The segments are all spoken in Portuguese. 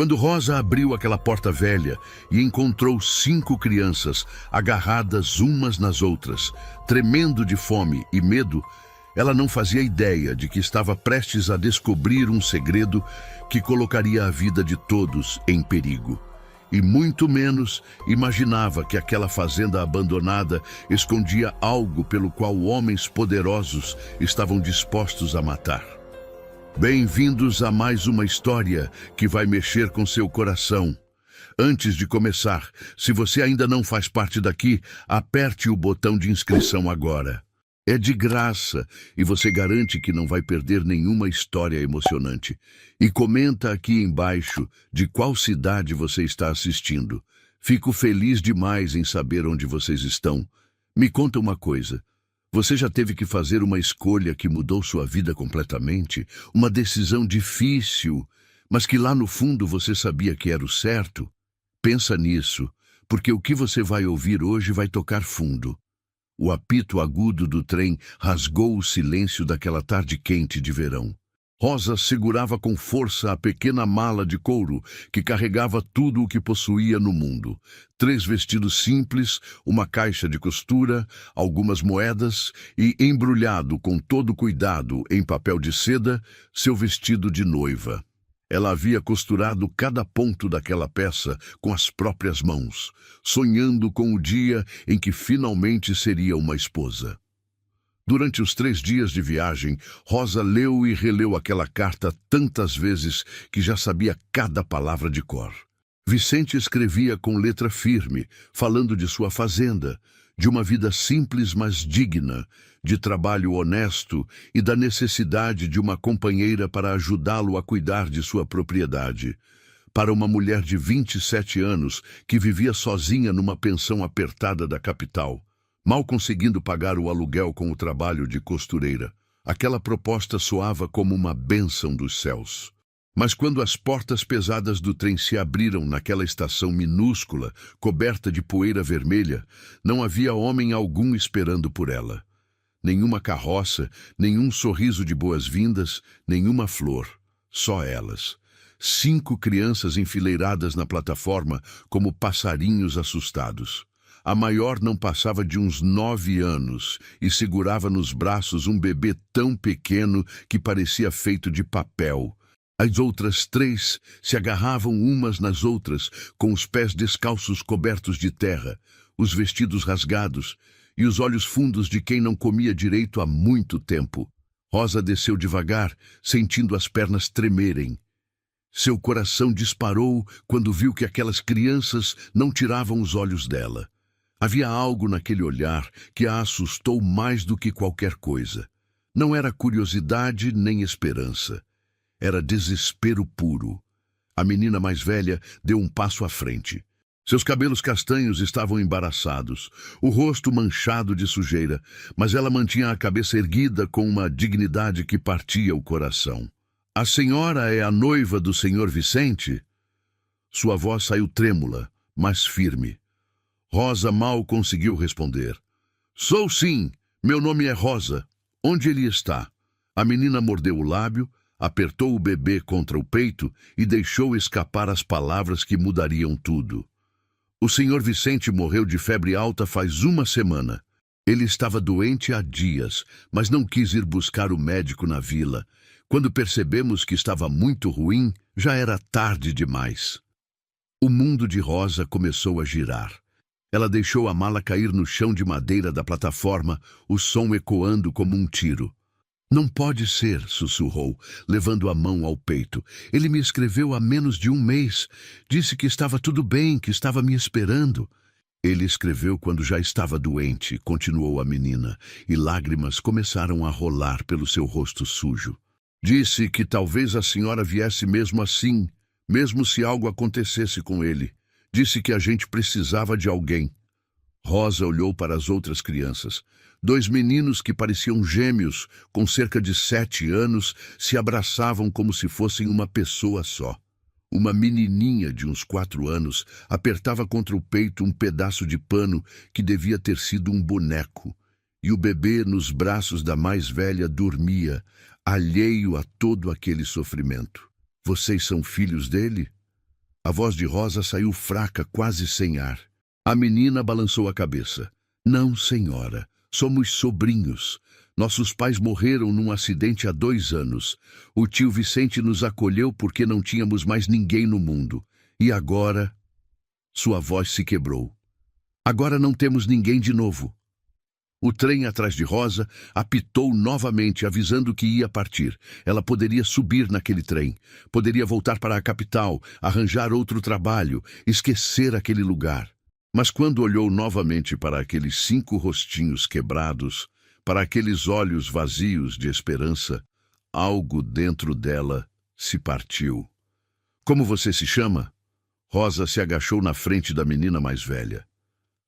Quando Rosa abriu aquela porta velha e encontrou 5 crianças agarradas umas nas outras, tremendo de fome e medo, ela não fazia ideia de que estava prestes a descobrir um segredo que colocaria a vida de todos em perigo. E muito menos imaginava que aquela fazenda abandonada escondia algo pelo qual homens poderosos estavam dispostos a matar. Bem-vindos a mais uma história que vai mexer com seu coração. Antes de começar, se você ainda não faz parte daqui, aperte o botão de inscrição agora. É de graça e você garante que não vai perder nenhuma história emocionante. E comenta aqui embaixo de qual cidade você está assistindo. Fico feliz demais em saber onde vocês estão. Me conta uma coisa. Você já teve que fazer uma escolha que mudou sua vida completamente? Uma decisão difícil, mas que lá no fundo você sabia que era o certo? Pensa nisso, porque o que você vai ouvir hoje vai tocar fundo. O apito agudo do trem rasgou o silêncio daquela tarde quente de verão. Rosa segurava com força a pequena mala de couro que carregava tudo o que possuía no mundo. 3 vestidos simples, uma caixa de costura, algumas moedas e, embrulhado com todo cuidado em papel de seda, seu vestido de noiva. Ela havia costurado cada ponto daquela peça com as próprias mãos, sonhando com o dia em que finalmente seria uma esposa. Durante os 3 dias de viagem, Rosa leu e releu aquela carta tantas vezes que já sabia cada palavra de cor. Vicente escrevia com letra firme, falando de sua fazenda, de uma vida simples mas digna, de trabalho honesto e da necessidade de uma companheira para ajudá-lo a cuidar de sua propriedade. Para uma mulher de 27 anos que vivia sozinha numa pensão apertada da capital, mal conseguindo pagar o aluguel com o trabalho de costureira, aquela proposta soava como uma bênção dos céus. Mas quando as portas pesadas do trem se abriram naquela estação minúscula, coberta de poeira vermelha, não havia homem algum esperando por ela. Nenhuma carroça, nenhum sorriso de boas-vindas, nenhuma flor. Só elas. 5 crianças enfileiradas na plataforma como passarinhos assustados. A maior não passava de uns 9 anos e segurava nos braços um bebê tão pequeno que parecia feito de papel. As outras 3 se agarravam umas nas outras, com os pés descalços cobertos de terra, os vestidos rasgados e os olhos fundos de quem não comia direito há muito tempo. Rosa desceu devagar, sentindo as pernas tremerem. Seu coração disparou quando viu que aquelas crianças não tiravam os olhos dela. Havia algo naquele olhar que a assustou mais do que qualquer coisa. Não era curiosidade nem esperança. Era desespero puro. A menina mais velha deu um passo à frente. Seus cabelos castanhos estavam embaraçados, o rosto manchado de sujeira, mas ela mantinha a cabeça erguida com uma dignidade que partia o coração. "A senhora é a noiva do senhor Vicente?" Sua voz saiu trêmula, mas firme. Rosa mal conseguiu responder. "Sou sim, meu nome é Rosa. Onde ele está?" A menina mordeu o lábio, apertou o bebê contra o peito e deixou escapar as palavras que mudariam tudo. "O senhor Vicente morreu de febre alta faz 1 semana. Ele estava doente há dias, mas não quis ir buscar o médico na vila. Quando percebemos que estava muito ruim, já era tarde demais." O mundo de Rosa começou a girar. Ela deixou a mala cair no chão de madeira da plataforma, o som ecoando como um tiro. "Não pode ser", sussurrou, levando a mão ao peito. "Ele me escreveu há menos de 1 mês. Disse que estava tudo bem, que estava me esperando." "Ele escreveu quando já estava doente", continuou a menina, e lágrimas começaram a rolar pelo seu rosto sujo. "Disse que talvez a senhora viesse mesmo assim, mesmo se algo acontecesse com ele. Disse que a gente precisava de alguém." Rosa olhou para as outras crianças. 2 meninos que pareciam gêmeos, com cerca de 7 anos, se abraçavam como se fossem uma pessoa só. Uma menininha de uns 4 anos apertava contra o peito um pedaço de pano que devia ter sido um boneco. E o bebê, nos braços da mais velha, dormia, alheio a todo aquele sofrimento. "Vocês são filhos dele?" A voz de Rosa saiu fraca, quase sem ar. A menina balançou a cabeça. Não, senhora. Somos sobrinhos. Nossos pais morreram num acidente há 2 anos. O tio Vicente nos acolheu porque não tínhamos mais ninguém no mundo. E agora... Sua voz se quebrou. Agora não temos ninguém de novo. O trem atrás de Rosa apitou novamente, avisando que ia partir. Ela poderia subir naquele trem, poderia voltar para a capital, arranjar outro trabalho, esquecer aquele lugar. Mas quando olhou novamente para aqueles 5 rostinhos quebrados, para aqueles olhos vazios de esperança, algo dentro dela se partiu. Como você se chama? Rosa se agachou na frente da menina mais velha.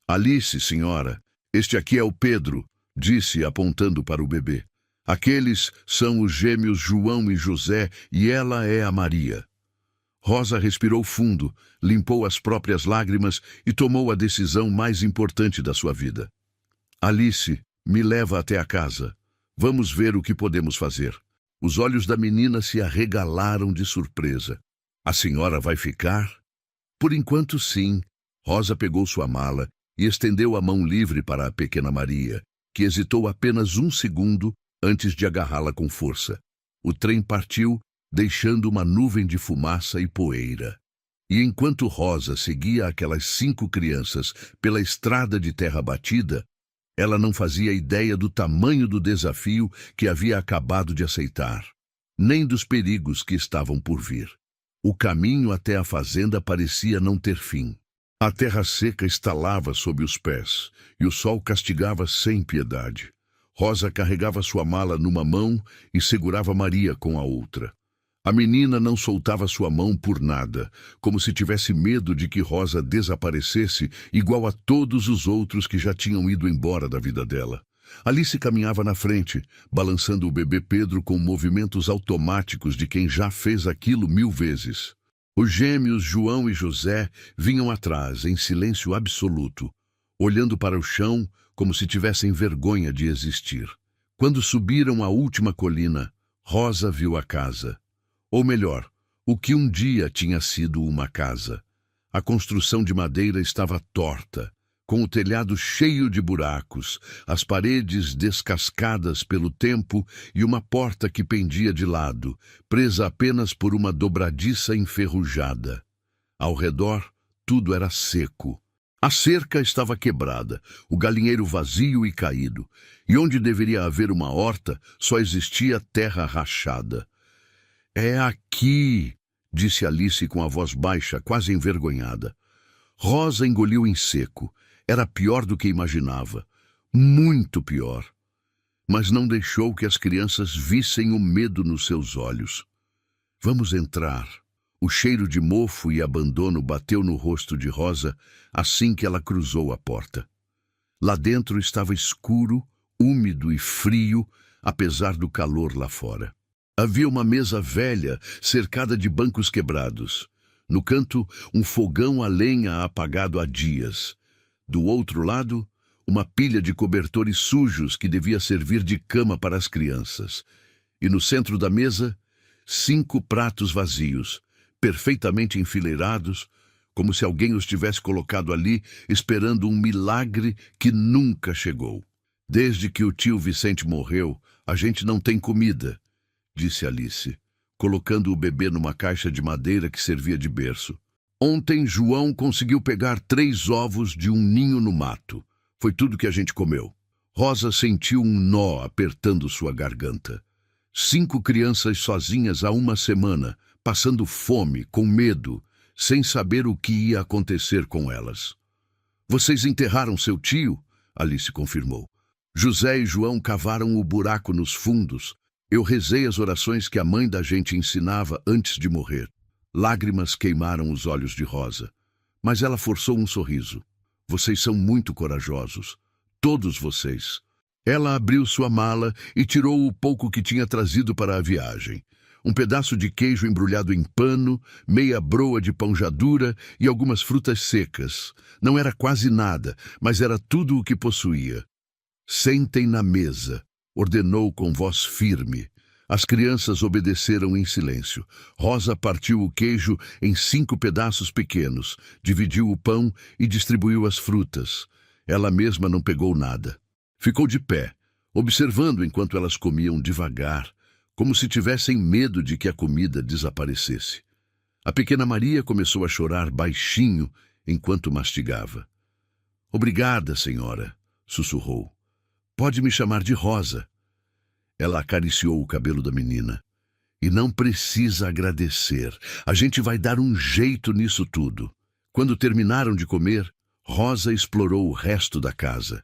Alice, senhora. Este aqui é o Pedro, disse apontando para o bebê. Aqueles são os gêmeos João e José e ela é a Maria. Rosa respirou fundo, limpou as próprias lágrimas e tomou a decisão mais importante da sua vida. Alice, me leva até a casa. Vamos ver o que podemos fazer. Os olhos da menina se arregalaram de surpresa. A senhora vai ficar? Por enquanto, sim. Rosa pegou sua mala e estendeu a mão livre para a pequena Maria, que hesitou apenas 1 segundo antes de agarrá-la com força. O trem partiu, deixando uma nuvem de fumaça e poeira. E enquanto Rosa seguia aquelas 5 crianças pela estrada de terra batida, ela não fazia ideia do tamanho do desafio que havia acabado de aceitar, nem dos perigos que estavam por vir. O caminho até a fazenda parecia não ter fim. A terra seca estalava sob os pés, e o sol castigava sem piedade. Rosa carregava sua mala numa mão e segurava Maria com a outra. A menina não soltava sua mão por nada, como se tivesse medo de que Rosa desaparecesse igual a todos os outros que já tinham ido embora da vida dela. Alice caminhava na frente, balançando o bebê Pedro com movimentos automáticos de quem já fez aquilo 1000 vezes. Os gêmeos João e José vinham atrás, em silêncio absoluto, olhando para o chão como se tivessem vergonha de existir. Quando subiram a última colina, Rosa viu a casa. Ou melhor, o que um dia tinha sido uma casa. A construção de madeira estava torta, com o telhado cheio de buracos, as paredes descascadas pelo tempo e uma porta que pendia de lado, presa apenas por uma dobradiça enferrujada. Ao redor, tudo era seco. A cerca estava quebrada, o galinheiro vazio e caído, e onde deveria haver uma horta, só existia terra rachada. "É aqui", disse Alice com a voz baixa, quase envergonhada. Rosa engoliu em seco. Era pior do que imaginava. Muito pior. Mas não deixou que as crianças vissem o medo nos seus olhos. "Vamos entrar." O cheiro de mofo e abandono bateu no rosto de Rosa assim que ela cruzou a porta. Lá dentro estava escuro, úmido e frio, apesar do calor lá fora. Havia uma mesa velha, cercada de bancos quebrados. No canto, um fogão a lenha apagado há dias. Do outro lado, uma pilha de cobertores sujos que devia servir de cama para as crianças. E no centro da mesa, 5 pratos vazios, perfeitamente enfileirados, como se alguém os tivesse colocado ali esperando um milagre que nunca chegou. "Desde que o tio Vicente morreu, a gente não tem comida", disse Alice, colocando o bebê numa caixa de madeira que servia de berço. "Ontem João conseguiu pegar 3 ovos de um ninho no mato. Foi tudo que a gente comeu." Rosa sentiu um nó apertando sua garganta. 5 crianças sozinhas há 1 semana, passando fome, com medo, sem saber o que ia acontecer com elas. "Vocês enterraram seu tio?" Alice confirmou. "José e João cavaram o buraco nos fundos. Eu rezei as orações que a mãe da gente ensinava antes de morrer." Lágrimas queimaram os olhos de Rosa, mas ela forçou um sorriso. "Vocês são muito corajosos. Todos vocês." Ela abriu sua mala e tirou o pouco que tinha trazido para a viagem. Um pedaço de queijo embrulhado em pano, meia broa de pão já dura e algumas frutas secas. Não era quase nada, mas era tudo o que possuía. "Sentem na mesa", ordenou com voz firme. As crianças obedeceram em silêncio. Rosa partiu o queijo em 5 pedaços pequenos, dividiu o pão e distribuiu as frutas. Ela mesma não pegou nada. Ficou de pé, observando enquanto elas comiam devagar, como se tivessem medo de que a comida desaparecesse. A pequena Maria começou a chorar baixinho enquanto mastigava. "Obrigada, senhora", sussurrou. "Pode me chamar de Rosa." Ela acariciou o cabelo da menina. "E não precisa agradecer. A gente vai dar um jeito nisso tudo." Quando terminaram de comer, Rosa explorou o resto da casa.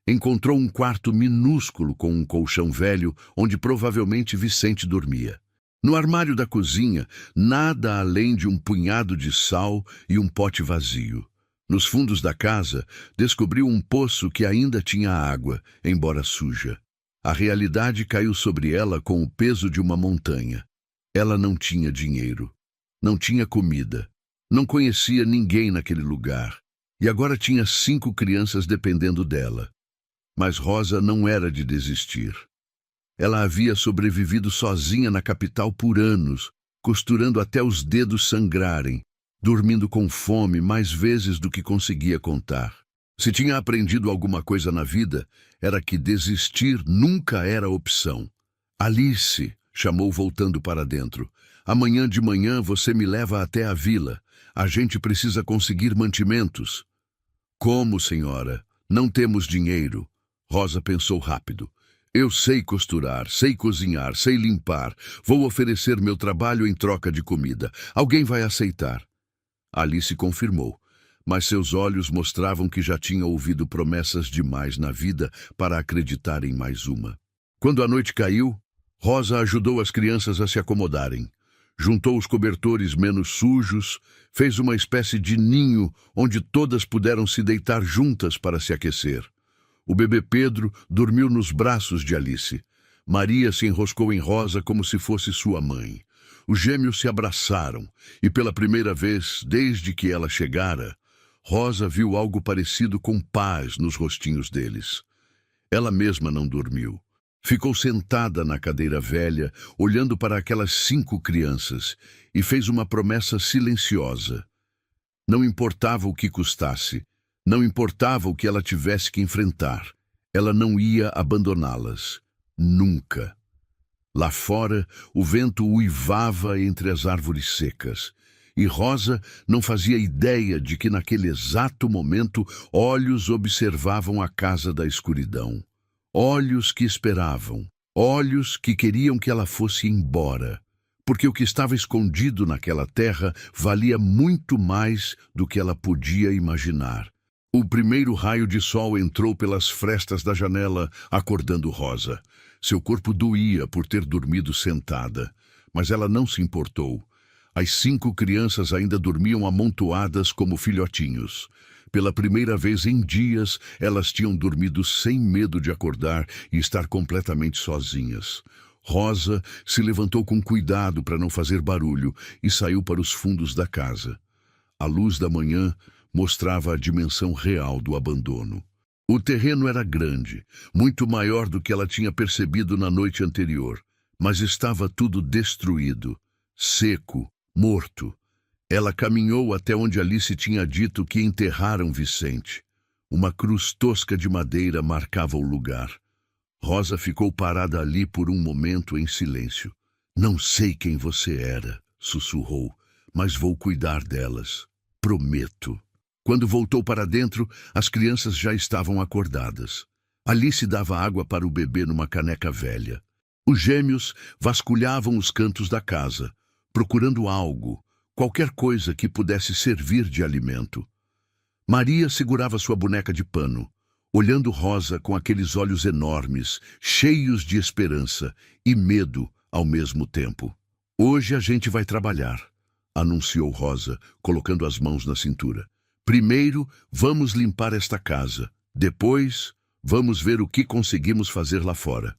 Encontrou um quarto minúsculo com um colchão velho onde provavelmente Vicente dormia. No armário da cozinha, nada além de um punhado de sal e um pote vazio. Nos fundos da casa, descobriu um poço que ainda tinha água, embora suja. A realidade caiu sobre ela com o peso de uma montanha. Ela não tinha dinheiro, não tinha comida, não conhecia ninguém naquele lugar, e agora tinha 5 crianças dependendo dela. Mas Rosa não era de desistir. Ela havia sobrevivido sozinha na capital por anos, costurando até os dedos sangrarem, dormindo com fome mais vezes do que conseguia contar. Se tinha aprendido alguma coisa na vida, era que desistir nunca era opção. "Alice", chamou voltando para dentro, "amanhã de manhã você me leva até a vila. A gente precisa conseguir mantimentos." "Como, senhora? Não temos dinheiro." Rosa pensou rápido. "Eu sei costurar, sei cozinhar, sei limpar. Vou oferecer meu trabalho em troca de comida. Alguém vai aceitar." Alice confirmou, mas seus olhos mostravam que já tinha ouvido promessas demais na vida para acreditar em mais uma. Quando a noite caiu, Rosa ajudou as crianças a se acomodarem. Juntou os cobertores menos sujos, fez uma espécie de ninho onde todas puderam se deitar juntas para se aquecer. O bebê Pedro dormiu nos braços de Alice. Maria se enroscou em Rosa como se fosse sua mãe. Os gêmeos se abraçaram, e pela primeira vez desde que ela chegara, Rosa viu algo parecido com paz nos rostinhos deles. Ela mesma não dormiu. Ficou sentada na cadeira velha, olhando para aquelas 5 crianças, e fez uma promessa silenciosa. Não importava o que custasse, não importava o que ela tivesse que enfrentar, ela não ia abandoná-las. Nunca. Lá fora, o vento uivava entre as árvores secas, e Rosa não fazia ideia de que naquele exato momento olhos observavam a casa da escuridão. Olhos que esperavam, olhos que queriam que ela fosse embora, porque o que estava escondido naquela terra valia muito mais do que ela podia imaginar. O primeiro raio de sol entrou pelas frestas da janela, acordando Rosa. Seu corpo doía por ter dormido sentada, mas ela não se importou. As 5 crianças ainda dormiam amontoadas como filhotinhos. Pela primeira vez em dias, elas tinham dormido sem medo de acordar e estar completamente sozinhas. Rosa se levantou com cuidado para não fazer barulho e saiu para os fundos da casa. A luz da manhã mostrava a dimensão real do abandono. O terreno era grande, muito maior do que ela tinha percebido na noite anterior, mas estava tudo destruído, seco, morto. Ela caminhou até onde Alice tinha dito que enterraram Vicente. Uma cruz tosca de madeira marcava o lugar. Rosa ficou parada ali por um momento em silêncio. "Não sei quem você era", sussurrou, "mas vou cuidar delas. Prometo." Quando voltou para dentro, as crianças já estavam acordadas. Alice dava água para o bebê numa caneca velha. Os gêmeos vasculhavam os cantos da casa, procurando algo, qualquer coisa que pudesse servir de alimento. Maria segurava sua boneca de pano, olhando Rosa com aqueles olhos enormes, cheios de esperança e medo ao mesmo tempo. "Hoje a gente vai trabalhar", anunciou Rosa, colocando as mãos na cintura. "Primeiro, vamos limpar esta casa. Depois, vamos ver o que conseguimos fazer lá fora."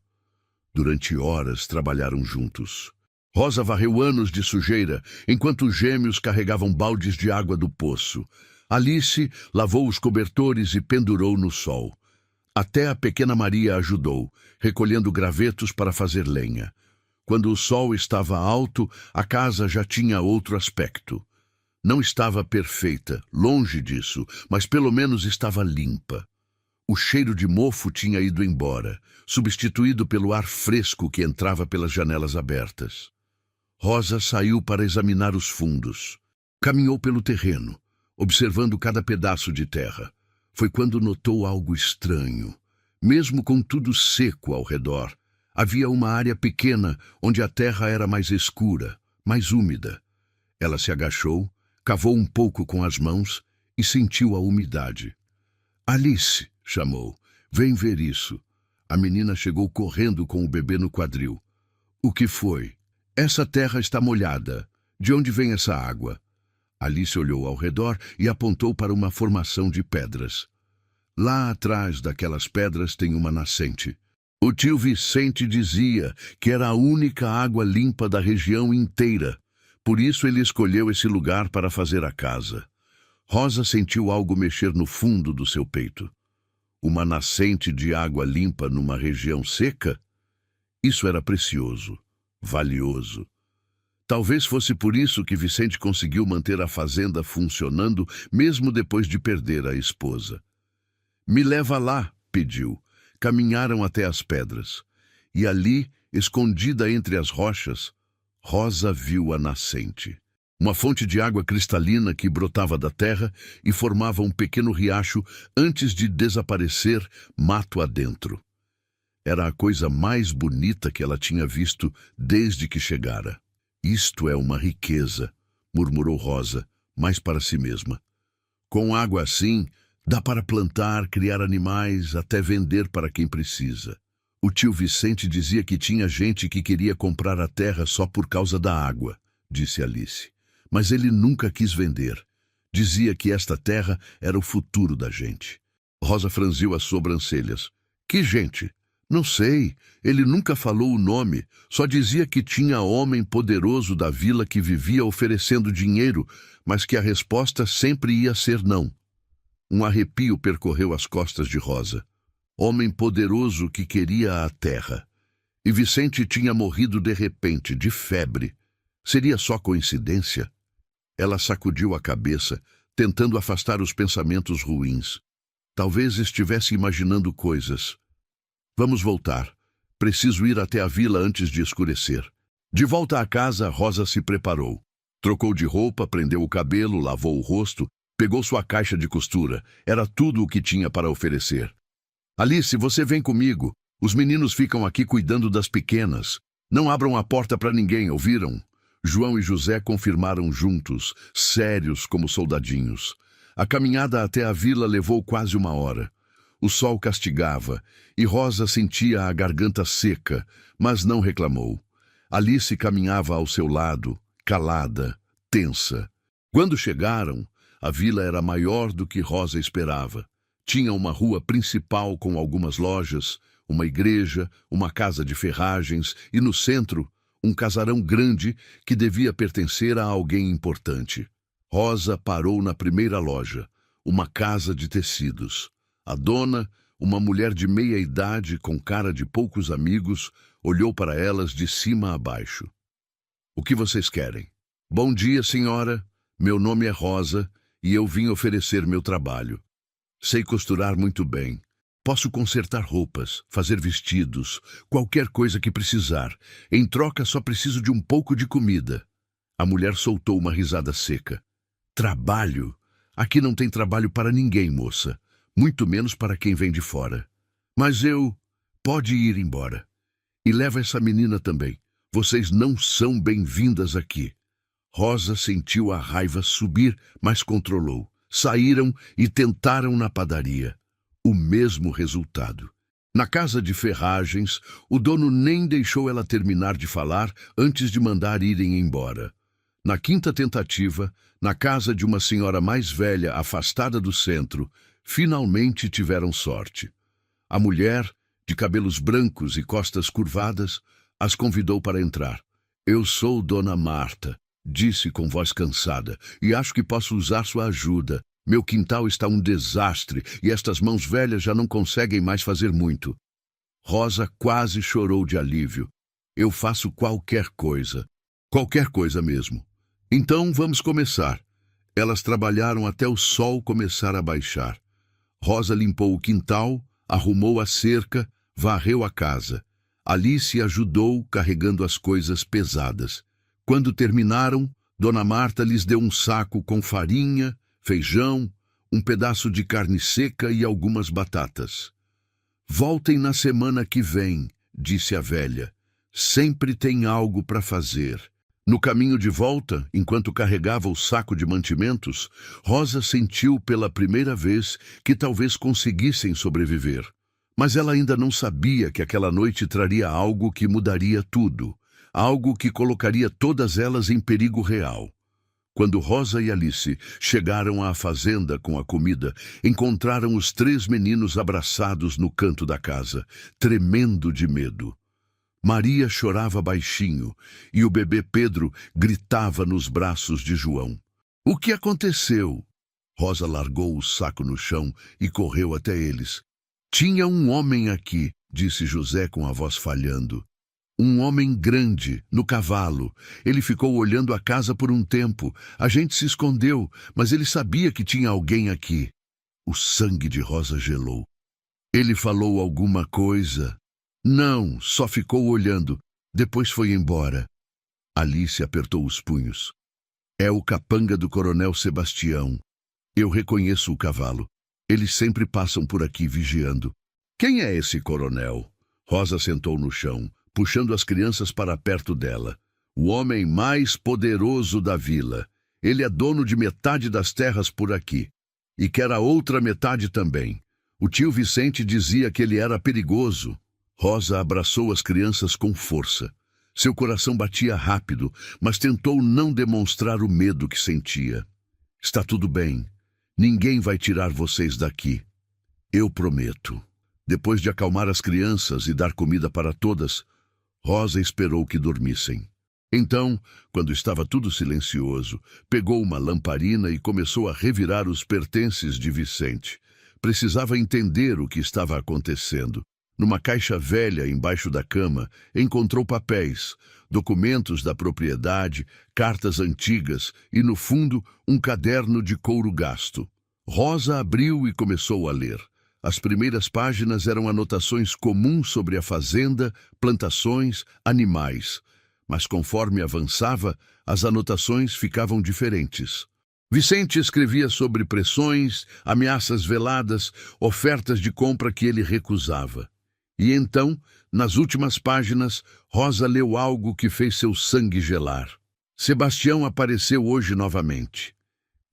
Durante horas, trabalharam juntos. Rosa varreu anos de sujeira, enquanto os gêmeos carregavam baldes de água do poço. Alice lavou os cobertores e pendurou no sol. Até a pequena Maria ajudou, recolhendo gravetos para fazer lenha. Quando o sol estava alto, a casa já tinha outro aspecto. Não estava perfeita, longe disso, mas pelo menos estava limpa. O cheiro de mofo tinha ido embora, substituído pelo ar fresco que entrava pelas janelas abertas. Rosa saiu para examinar os fundos. Caminhou pelo terreno, observando cada pedaço de terra. Foi quando notou algo estranho. Mesmo com tudo seco ao redor, havia uma área pequena onde a terra era mais escura, mais úmida. Ela se agachou, cavou um pouco com as mãos e sentiu a umidade. Alice, chamou, vem ver isso. A menina chegou correndo com o bebê no quadril. O que foi? Essa terra está molhada. De onde vem essa água? Alice olhou ao redor e apontou para uma formação de pedras. Lá atrás daquelas pedras tem uma nascente. O tio Vicente dizia que era a única água limpa da região inteira. Por isso ele escolheu esse lugar para fazer a casa. Rosa sentiu algo mexer no fundo do seu peito. Uma nascente de água limpa numa região seca? Isso era precioso, valioso. Talvez fosse por isso que Vicente conseguiu manter a fazenda funcionando mesmo depois de perder a esposa. Me leva lá, pediu. Caminharam até as pedras. E ali, escondida entre as rochas, Rosa viu a nascente. Uma fonte de água cristalina que brotava da terra e formava um pequeno riacho antes de desaparecer mato adentro. Era a coisa mais bonita que ela tinha visto desde que chegara. Isto é uma riqueza, murmurou Rosa, mais para si mesma. Com água assim, dá para plantar, criar animais, até vender para quem precisa. O tio Vicente dizia que tinha gente que queria comprar a terra só por causa da água, disse Alice. Mas ele nunca quis vender. Dizia que esta terra era o futuro da gente. Rosa franziu as sobrancelhas. Que gente? Não sei. Ele nunca falou o nome. Só dizia que tinha homem poderoso da vila que vivia oferecendo dinheiro, mas que a resposta sempre ia ser não. Um arrepio percorreu as costas de Rosa. Homem poderoso que queria a terra. E Vicente tinha morrido de repente, de febre. Seria só coincidência? Ela sacudiu a cabeça, tentando afastar os pensamentos ruins. Talvez estivesse imaginando coisas. Vamos voltar. Preciso ir até a vila antes de escurecer. De volta à casa, Rosa se preparou. Trocou de roupa, prendeu o cabelo, lavou o rosto, pegou sua caixa de costura. Era tudo o que tinha para oferecer. Alice, você vem comigo. Os meninos ficam aqui cuidando das pequenas. Não abram a porta para ninguém, ouviram? João e José confirmaram juntos, sérios como soldadinhos. A caminhada até a vila levou quase 1 hora. O sol castigava, e Rosa sentia a garganta seca, mas não reclamou. Alice caminhava ao seu lado, calada, tensa. Quando chegaram, a vila era maior do que Rosa esperava. Tinha uma rua principal com algumas lojas, uma igreja, uma casa de ferragens e, no centro, um casarão grande que devia pertencer a alguém importante. Rosa parou na primeira loja, uma casa de tecidos. A dona, uma mulher de meia idade com cara de poucos amigos, olhou para elas de cima a baixo. O que vocês querem? Bom dia, senhora. Meu nome é Rosa e eu vim oferecer meu trabalho. Sei costurar muito bem. Posso consertar roupas, fazer vestidos, qualquer coisa que precisar. Em troca, só preciso de um pouco de comida. A mulher soltou uma risada seca. Trabalho? Aqui não tem trabalho para ninguém, moça. Muito menos para quem vem de fora. Mas eu... Pode ir embora. E leva essa menina também. Vocês não são bem-vindas aqui. Rosa sentiu a raiva subir, mas controlou. Saíram e tentaram na padaria. O mesmo resultado. Na casa de ferragens, o dono nem deixou ela terminar de falar antes de mandar irem embora. Na quinta tentativa, na casa de uma senhora mais velha afastada do centro, finalmente tiveram sorte. A mulher, de cabelos brancos e costas curvadas, as convidou para entrar. Eu sou Dona Marta, disse com voz cansada, e acho que posso usar sua ajuda. Meu quintal está um desastre e estas mãos velhas já não conseguem mais fazer muito. Rosa quase chorou de alívio. eu faço qualquer coisa mesmo. Então vamos começar. Elas trabalharam até o sol começar a baixar. Rosa limpou o quintal, arrumou a cerca, varreu a casa. Alice ajudou carregando as coisas pesadas. Quando terminaram, Dona Marta lhes deu um saco com farinha, feijão, um pedaço de carne seca e algumas batatas. Voltem na semana que vem, disse a velha. Sempre tem algo para fazer. No caminho de volta, enquanto carregava o saco de mantimentos, Rosa sentiu pela primeira vez que talvez conseguissem sobreviver. Mas ela ainda não sabia que aquela noite traria algo que mudaria tudo, algo que colocaria todas elas em perigo real. Quando Rosa e Alice chegaram à fazenda com a comida, encontraram os 3 meninos abraçados no canto da casa, tremendo de medo. Maria chorava baixinho e o bebê Pedro gritava nos braços de João. O que aconteceu? Rosa largou o saco no chão e correu até eles. Tinha um homem aqui, disse José com a voz falhando. Um homem grande, no cavalo. Ele ficou olhando a casa por um tempo. A gente se escondeu, mas ele sabia que tinha alguém aqui. O sangue de Rosa gelou. Ele falou alguma coisa? Não, só ficou olhando. Depois foi embora. Alice apertou os punhos. É o capanga do Coronel Sebastião. Eu reconheço o cavalo. Eles sempre passam por aqui vigiando. Quem é esse coronel? Rosa sentou no chão, puxando as crianças para perto dela. O homem mais poderoso da vila. Ele é dono de metade das terras por aqui. E quer a outra metade também. O tio Vicente dizia que ele era perigoso. Rosa abraçou as crianças com força. Seu coração batia rápido, mas tentou não demonstrar o medo que sentia. Está tudo bem. Ninguém vai tirar vocês daqui. Eu prometo. Depois de acalmar as crianças e dar comida para todas, Rosa esperou que dormissem. Então, quando estava tudo silencioso, pegou uma lamparina e começou a revirar os pertences de Vicente. Precisava entender o que estava acontecendo. Numa caixa velha embaixo da cama, encontrou papéis, documentos da propriedade, cartas antigas e, no fundo, um caderno de couro gasto. Rosa abriu e começou a ler. As primeiras páginas eram anotações comuns sobre a fazenda, plantações, animais. Mas conforme avançava, as anotações ficavam diferentes. Vicente escrevia sobre pressões, ameaças veladas, ofertas de compra que ele recusava. E então, nas últimas páginas, Rosa leu algo que fez seu sangue gelar. Sebastião apareceu hoje novamente.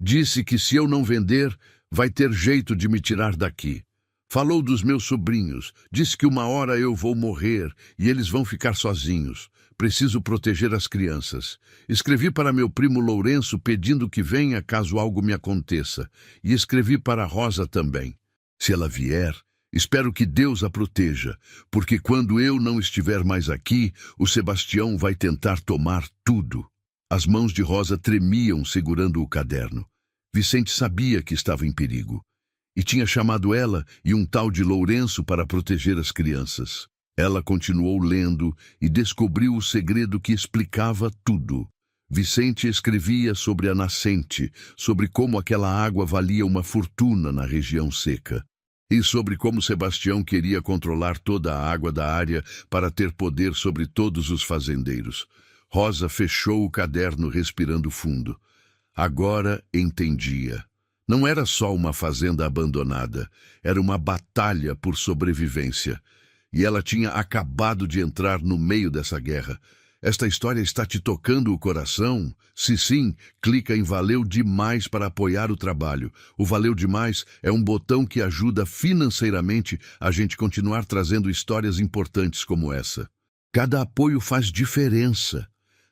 Disse que se eu não vender, vai ter jeito de me tirar daqui. Falou dos meus sobrinhos, disse que uma hora eu vou morrer e eles vão ficar sozinhos. Preciso proteger as crianças. Escrevi para meu primo Lourenço pedindo que venha caso algo me aconteça. E escrevi para Rosa também. Se ela vier, espero que Deus a proteja, porque quando eu não estiver mais aqui, o Sebastião vai tentar tomar tudo. As mãos de Rosa tremiam segurando o caderno. Vicente sabia que estava em perigo. E tinha chamado ela e um tal de Lourenço para proteger as crianças. Ela continuou lendo e descobriu o segredo que explicava tudo. Vicente escrevia sobre a nascente, sobre como aquela água valia uma fortuna na região seca. E sobre como Sebastião queria controlar toda a água da área para ter poder sobre todos os fazendeiros. Rosa fechou o caderno respirando fundo. Agora entendia. Não era só uma fazenda abandonada, era uma batalha por sobrevivência. E ela tinha acabado de entrar no meio dessa guerra. Esta história está te tocando o coração? Se sim, clica em Valeu Demais para apoiar o trabalho. O Valeu Demais é um botão que ajuda financeiramente a gente continuar trazendo histórias importantes como essa. Cada apoio faz diferença.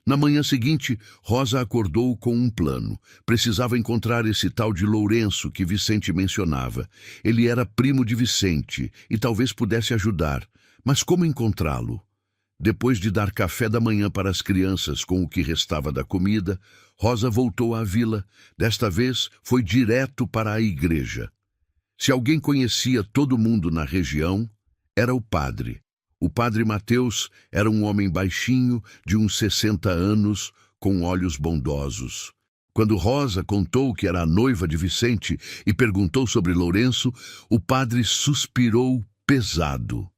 Na manhã seguinte, Rosa acordou com um plano. Precisava encontrar esse tal de Lourenço que Vicente mencionava. Ele era primo de Vicente e talvez pudesse ajudar. Mas como encontrá-lo? Depois de dar café da manhã para as crianças com o que restava da comida, Rosa voltou à vila. Desta vez, foi direto para a igreja. Se alguém conhecia todo mundo na região, era o padre. O padre Mateus era um homem baixinho, de uns 60 anos, com olhos bondosos. Quando Rosa contou que era a noiva de Vicente e perguntou sobre Lourenço, o padre suspirou pesado.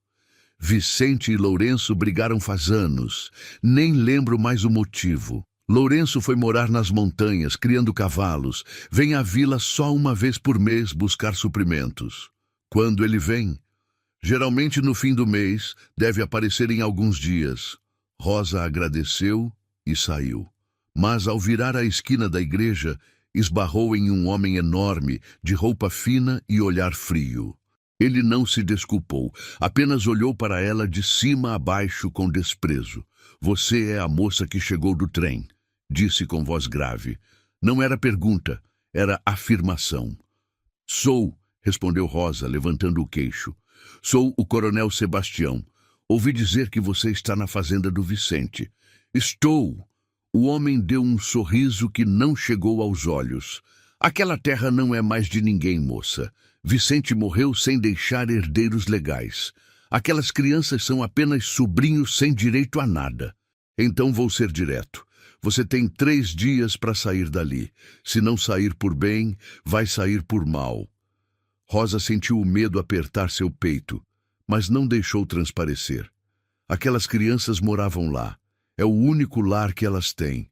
Vicente e Lourenço brigaram faz anos. Nem lembro mais o motivo. Lourenço foi morar nas montanhas, criando cavalos. Vem à vila só uma vez por mês buscar suprimentos. Quando ele vem? Geralmente no fim do mês, deve aparecer em alguns dias. Rosa agradeceu e saiu. Mas ao virar a esquina da igreja, esbarrou em um homem enorme, de roupa fina e olhar frio. Ele não se desculpou, apenas olhou para ela de cima a baixo com desprezo. Você é a moça que chegou do trem, disse com voz grave. Não era pergunta, era afirmação. Sou, respondeu Rosa, levantando o queixo. Sou o coronel Sebastião. Ouvi dizer que você está na fazenda do Vicente. Estou. O homem deu um sorriso que não chegou aos olhos. Aquela terra não é mais de ninguém, moça. Vicente morreu sem deixar herdeiros legais. Aquelas crianças são apenas sobrinhos sem direito a nada. Então vou ser direto. Você tem 3 dias para sair dali. Se não sair por bem, vai sair por mal. Rosa sentiu o medo apertar seu peito, mas não deixou transparecer. Aquelas crianças moravam lá. É o único lar que elas têm.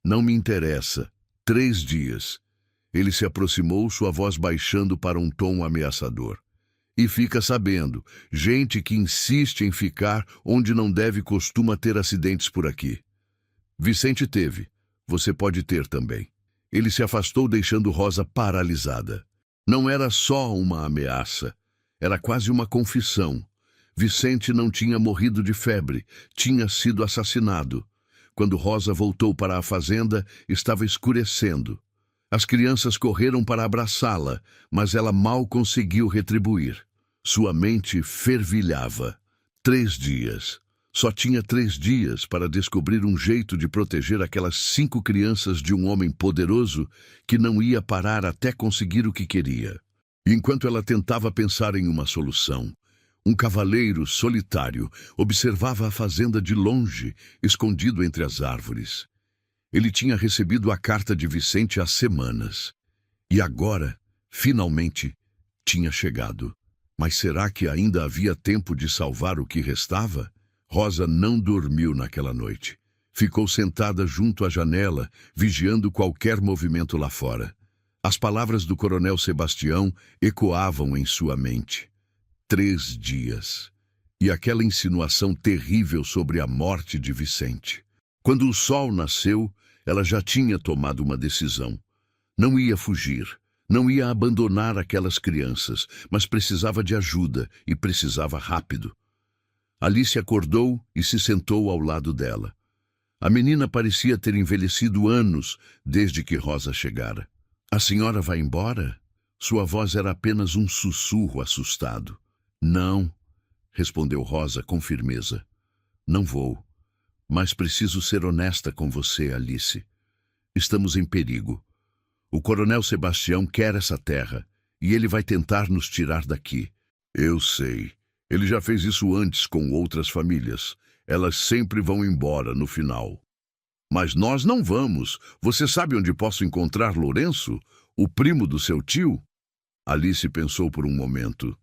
Não me interessa. 3 dias. Ele se aproximou, sua voz baixando para um tom ameaçador. E fica sabendo, gente que insiste em ficar onde não deve costuma ter acidentes por aqui. Vicente teve. Você pode ter também. Ele se afastou, deixando Rosa paralisada. Não era só uma ameaça. Era quase uma confissão. Vicente não tinha morrido de febre, tinha sido assassinado. Quando Rosa voltou para a fazenda, estava escurecendo. As crianças correram para abraçá-la, mas ela mal conseguiu retribuir. Sua mente fervilhava. 3 dias. Só tinha 3 dias para descobrir um jeito de proteger aquelas 5 crianças de um homem poderoso que não ia parar até conseguir o que queria. Enquanto ela tentava pensar em uma solução, um cavaleiro solitário observava a fazenda de longe, escondido entre as árvores. Ele tinha recebido a carta de Vicente há semanas. E agora, finalmente, tinha chegado. Mas será que ainda havia tempo de salvar o que restava? Rosa não dormiu naquela noite. Ficou sentada junto à janela, vigiando qualquer movimento lá fora. As palavras do coronel Sebastião ecoavam em sua mente. 3 dias. E aquela insinuação terrível sobre a morte de Vicente. Quando o sol nasceu, ela já tinha tomado uma decisão. Não ia fugir, não ia abandonar aquelas crianças, mas precisava de ajuda e precisava rápido. Alice acordou e se sentou ao lado dela. A menina parecia ter envelhecido anos desde que Rosa chegara. A senhora vai embora? Sua voz era apenas um sussurro assustado. Não, respondeu Rosa com firmeza. Não vou. Mas preciso ser honesta com você, Alice. Estamos em perigo. O coronel Sebastião quer essa terra, e ele vai tentar nos tirar daqui. Eu sei. Ele já fez isso antes com outras famílias. Elas sempre vão embora no final. Mas nós não vamos. Você sabe onde posso encontrar Lourenço, o primo do seu tio? Alice pensou por um momento.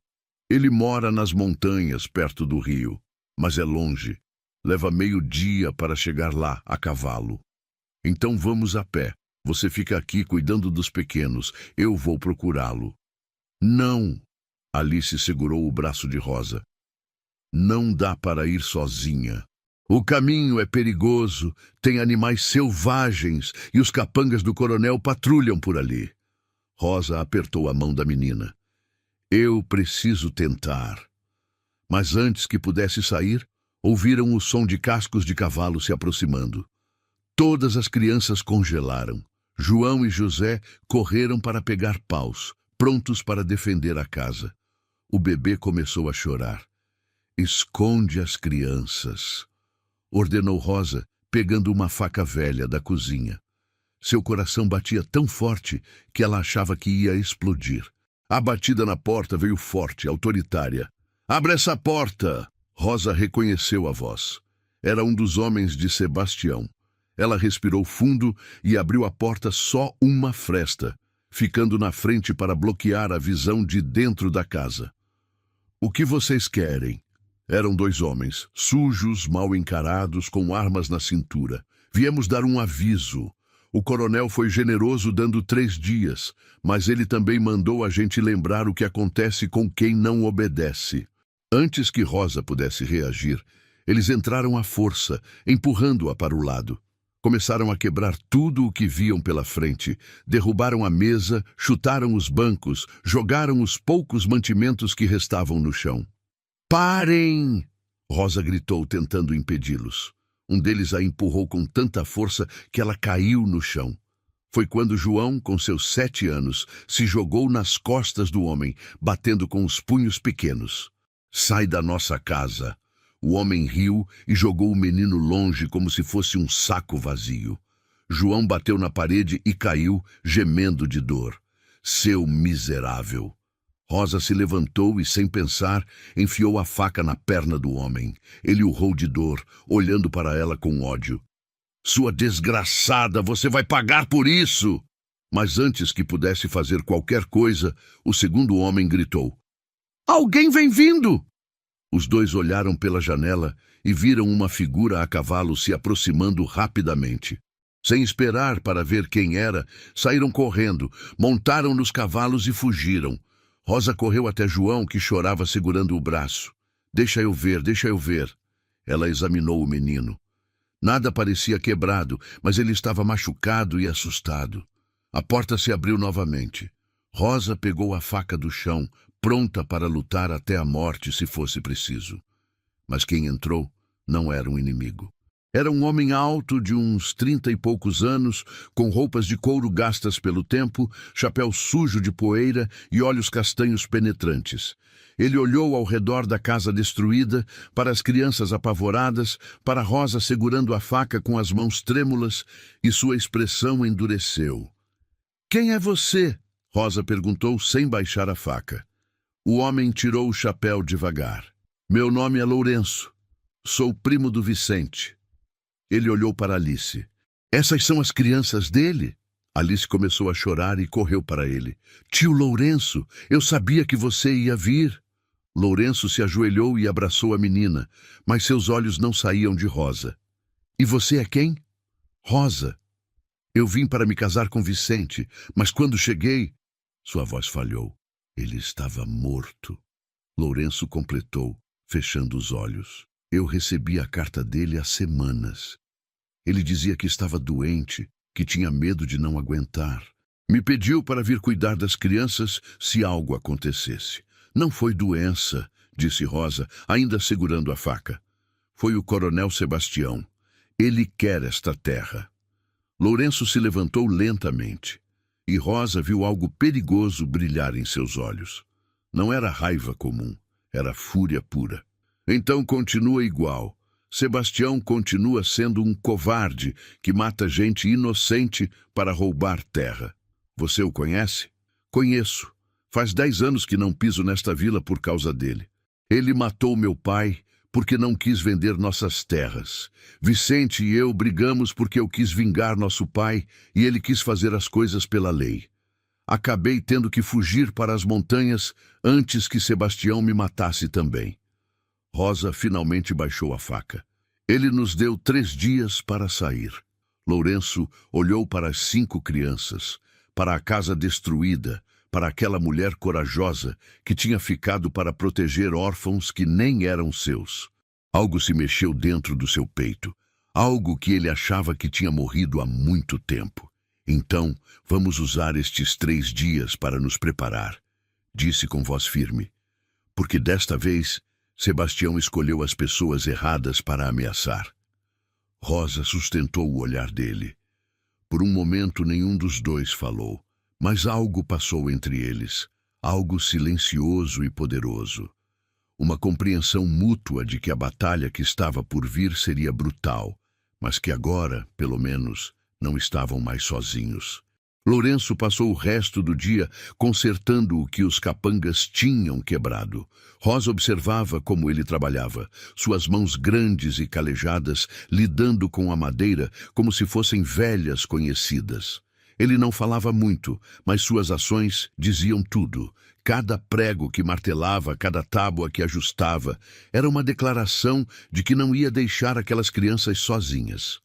Ele mora nas montanhas, perto do rio, mas é longe. Leva meio dia para chegar lá, a cavalo. Então vamos a pé. Você fica aqui cuidando dos pequenos. Eu vou procurá-lo. Não! Alice segurou o braço de Rosa. Não dá para ir sozinha. O caminho é perigoso, tem animais selvagens e os capangas do coronel patrulham por ali. Rosa apertou a mão da menina. Eu preciso tentar. Mas antes que pudesse sair, ouviram o som de cascos de cavalo se aproximando. Todas as crianças congelaram. João e José correram para pegar paus, prontos para defender a casa. O bebê começou a chorar. Esconde as crianças, ordenou Rosa, pegando uma faca velha da cozinha. Seu coração batia tão forte que ela achava que ia explodir. A batida na porta veio forte, autoritária. Abra essa porta! Rosa reconheceu a voz. Era um dos homens de Sebastião. Ela respirou fundo e abriu a porta só uma fresta, ficando na frente para bloquear a visão de dentro da casa. O que vocês querem? Eram dois homens, sujos, mal encarados, com armas na cintura. Viemos dar um aviso. O coronel foi generoso dando 3 dias, mas ele também mandou a gente lembrar o que acontece com quem não obedece. Antes que Rosa pudesse reagir, eles entraram à força, empurrando-a para o lado. Começaram a quebrar tudo o que viam pela frente, derrubaram a mesa, chutaram os bancos, jogaram os poucos mantimentos que restavam no chão. Parem! Rosa gritou, tentando impedi-los. Um deles a empurrou com tanta força que ela caiu no chão. Foi quando João, com seus 7 anos, se jogou nas costas do homem, batendo com os punhos pequenos. Sai da nossa casa! O homem riu e jogou o menino longe como se fosse um saco vazio. João bateu na parede e caiu, gemendo de dor. Seu miserável! Rosa se levantou e, sem pensar, enfiou a faca na perna do homem. Ele urrou de dor, olhando para ela com ódio. Sua desgraçada, você vai pagar por isso! Mas antes que pudesse fazer qualquer coisa, o segundo homem gritou. Alguém vem vindo! Os dois olharam pela janela e viram uma figura a cavalo se aproximando rapidamente. Sem esperar para ver quem era, saíram correndo, montaram nos cavalos e fugiram. Rosa correu até João, que chorava segurando o braço. Deixa eu ver, deixa eu ver. Ela examinou o menino. Nada parecia quebrado, mas ele estava machucado e assustado. A porta se abriu novamente. Rosa pegou a faca do chão, pronta para lutar até a morte se fosse preciso. Mas quem entrou não era um inimigo. Era um homem alto de uns 30 e poucos anos, com roupas de couro gastas pelo tempo, chapéu sujo de poeira e olhos castanhos penetrantes. Ele olhou ao redor da casa destruída, para as crianças apavoradas, para Rosa segurando a faca com as mãos trêmulas, e sua expressão endureceu. Quem é você? Rosa perguntou sem baixar a faca. O homem tirou o chapéu devagar. Meu nome é Lourenço. Sou primo do Vicente. Ele olhou para Alice. Essas são as crianças dele? Alice começou a chorar e correu para ele. Tio Lourenço, eu sabia que você ia vir. Lourenço se ajoelhou e abraçou a menina, mas seus olhos não saíam de Rosa. E você é quem? Rosa. Eu vim para me casar com Vicente, mas quando cheguei... Sua voz falhou. Ele estava morto. Lourenço completou, fechando os olhos. Eu recebi a carta dele há semanas. Ele dizia que estava doente, que tinha medo de não aguentar. Me pediu para vir cuidar das crianças se algo acontecesse. Não foi doença, disse Rosa, ainda segurando a faca. Foi o coronel Sebastião. Ele quer esta terra. Lourenço se levantou lentamente, e Rosa viu algo perigoso brilhar em seus olhos. Não era raiva comum, era fúria pura. Então continua igual. Sebastião continua sendo um covarde que mata gente inocente para roubar terra. Você o conhece? Conheço. Faz 10 anos que não piso nesta vila por causa dele. Ele matou meu pai porque não quis vender nossas terras. Vicente e eu brigamos porque eu quis vingar nosso pai e ele quis fazer as coisas pela lei. Acabei tendo que fugir para as montanhas antes que Sebastião me matasse também. Rosa finalmente baixou a faca. Ele nos deu 3 dias para sair. Lourenço olhou para as 5 crianças, para a casa destruída, para aquela mulher corajosa que tinha ficado para proteger órfãos que nem eram seus. Algo se mexeu dentro do seu peito, algo que ele achava que tinha morrido há muito tempo. Então, vamos usar estes 3 dias para nos preparar, disse com voz firme, porque desta vez Sebastião escolheu as pessoas erradas para ameaçar. Rosa sustentou o olhar dele. Por um momento nenhum dos dois falou, mas algo passou entre eles, algo silencioso e poderoso. Uma compreensão mútua de que a batalha que estava por vir seria brutal, mas que agora, pelo menos, não estavam mais sozinhos. Lourenço passou o resto do dia consertando o que os capangas tinham quebrado. Rosa observava como ele trabalhava, suas mãos grandes e calejadas, lidando com a madeira como se fossem velhas conhecidas. Ele não falava muito, mas suas ações diziam tudo. Cada prego que martelava, cada tábua que ajustava, era uma declaração de que não ia deixar aquelas crianças sozinhas.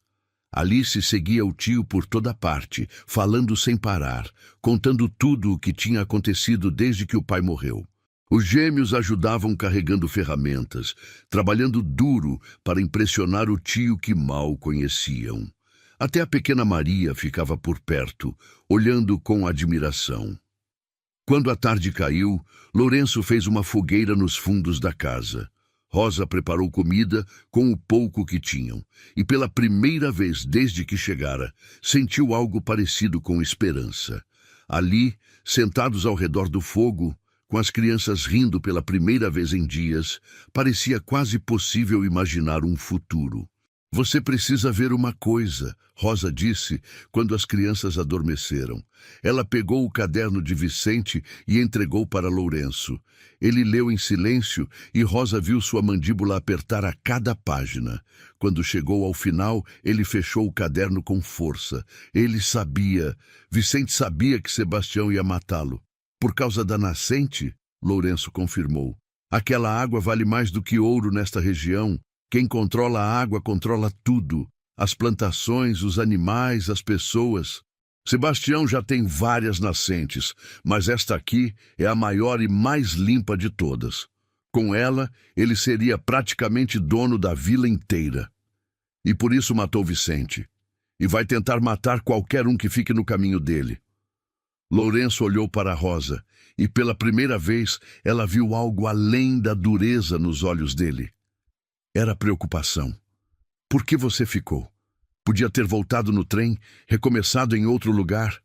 Alice seguia o tio por toda parte, falando sem parar, contando tudo o que tinha acontecido desde que o pai morreu. Os gêmeos ajudavam carregando ferramentas, trabalhando duro para impressionar o tio que mal conheciam. Até a pequena Maria ficava por perto, olhando com admiração. Quando a tarde caiu, Lourenço fez uma fogueira nos fundos da casa. Rosa preparou comida com o pouco que tinham, e pela primeira vez desde que chegara, sentiu algo parecido com esperança. Ali, sentados ao redor do fogo, com as crianças rindo pela primeira vez em dias, parecia quase possível imaginar um futuro. Você precisa ver uma coisa, Rosa disse quando as crianças adormeceram. Ela pegou o caderno de Vicente e entregou para Lourenço. Ele leu em silêncio e Rosa viu sua mandíbula apertar a cada página. Quando chegou ao final, ele fechou o caderno com força. Ele sabia, Vicente sabia que Sebastião ia matá-lo. Por causa da nascente, Lourenço confirmou. Aquela água vale mais do que ouro nesta região. Quem controla a água controla tudo. As plantações, os animais, as pessoas. Sebastião já tem várias nascentes, mas esta aqui é a maior e mais limpa de todas. Com ela, ele seria praticamente dono da vila inteira. E por isso matou Vicente. E vai tentar matar qualquer um que fique no caminho dele. Lourenço olhou para Rosa, e pela primeira vez ela viu algo além da dureza nos olhos dele. Era preocupação. Por que você ficou? Podia ter voltado no trem, recomeçado em outro lugar.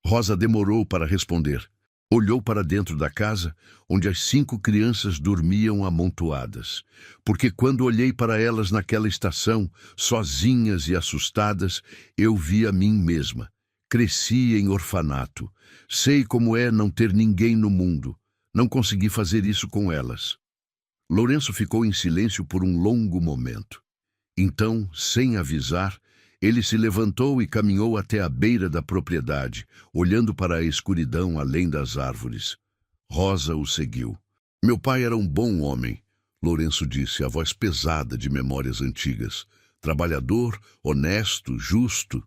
Rosa demorou para responder. Olhou para dentro da casa, onde as 5 crianças dormiam amontoadas. Porque quando olhei para elas naquela estação, sozinhas e assustadas, eu vi a mim mesma. Cresci em orfanato. Sei como é não ter ninguém no mundo. Não consegui fazer isso com elas. Lourenço ficou em silêncio por um longo momento. Então, sem avisar, ele se levantou e caminhou até a beira da propriedade, olhando para a escuridão além das árvores. Rosa o seguiu. Meu pai era um bom homem, Lourenço disse, a voz pesada de memórias antigas. Trabalhador, honesto, justo.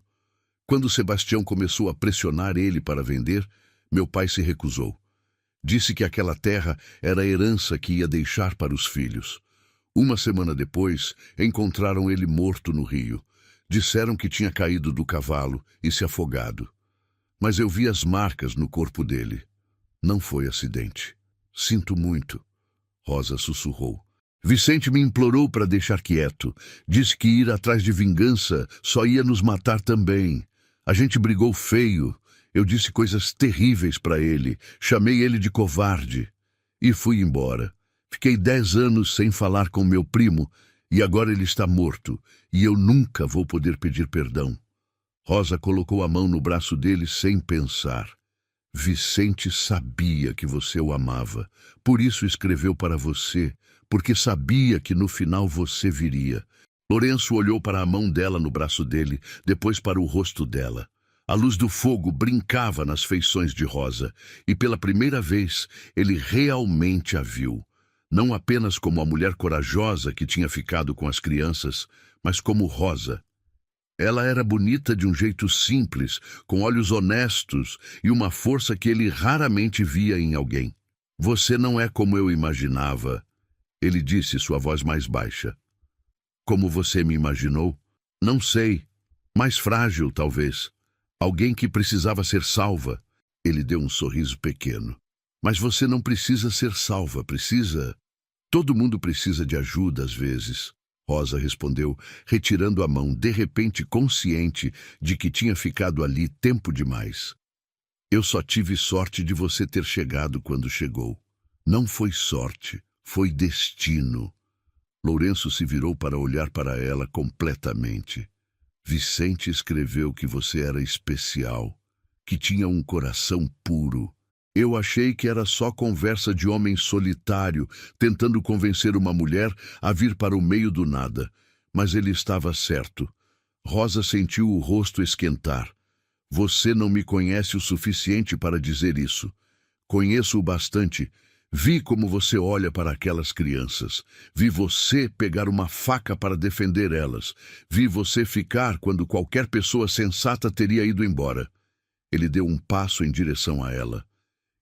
Quando Sebastião começou a pressionar ele para vender, meu pai se recusou. Disse que aquela terra era a herança que ia deixar para os filhos. Uma semana depois, encontraram ele morto no rio. Disseram que tinha caído do cavalo e se afogado. Mas eu vi as marcas no corpo dele. Não foi acidente. Sinto muito. Rosa sussurrou. Vicente me implorou para deixar quieto. Disse que ir atrás de vingança só ia nos matar também. A gente brigou feio. Eu disse coisas terríveis para ele. Chamei ele de covarde. E fui embora. Fiquei 10 anos sem falar com meu primo. E agora ele está morto, e eu nunca vou poder pedir perdão. Rosa colocou a mão no braço dele sem pensar. Vicente sabia que você o amava, por isso escreveu para você, porque sabia que no final você viria. Lourenço olhou para a mão dela no braço dele, depois para o rosto dela. A luz do fogo brincava nas feições de Rosa, e pela primeira vez ele realmente a viu. Não apenas como a mulher corajosa que tinha ficado com as crianças, mas como Rosa. Ela era bonita de um jeito simples, com olhos honestos e uma força que ele raramente via em alguém. Você não é como eu imaginava, ele disse, sua voz mais baixa. Como você me imaginou? Não sei. Mais frágil, talvez. Alguém que precisava ser salva. Ele deu um sorriso pequeno. Mas você não precisa ser salva, precisa... Todo mundo precisa de ajuda às vezes, Rosa respondeu, retirando a mão, de repente consciente de que tinha ficado ali tempo demais. Eu só tive sorte de você ter chegado quando chegou. Não foi sorte, foi destino. Lourenço se virou para olhar para ela completamente. Vicente escreveu que você era especial, que tinha um coração puro. Eu achei que era só conversa de homem solitário, tentando convencer uma mulher a vir para o meio do nada. Mas ele estava certo. Rosa sentiu o rosto esquentar. Você não me conhece o suficiente para dizer isso. Conheço o bastante. Vi como você olha para aquelas crianças. Vi você pegar uma faca para defender elas. Vi você ficar quando qualquer pessoa sensata teria ido embora. Ele deu um passo em direção a ela.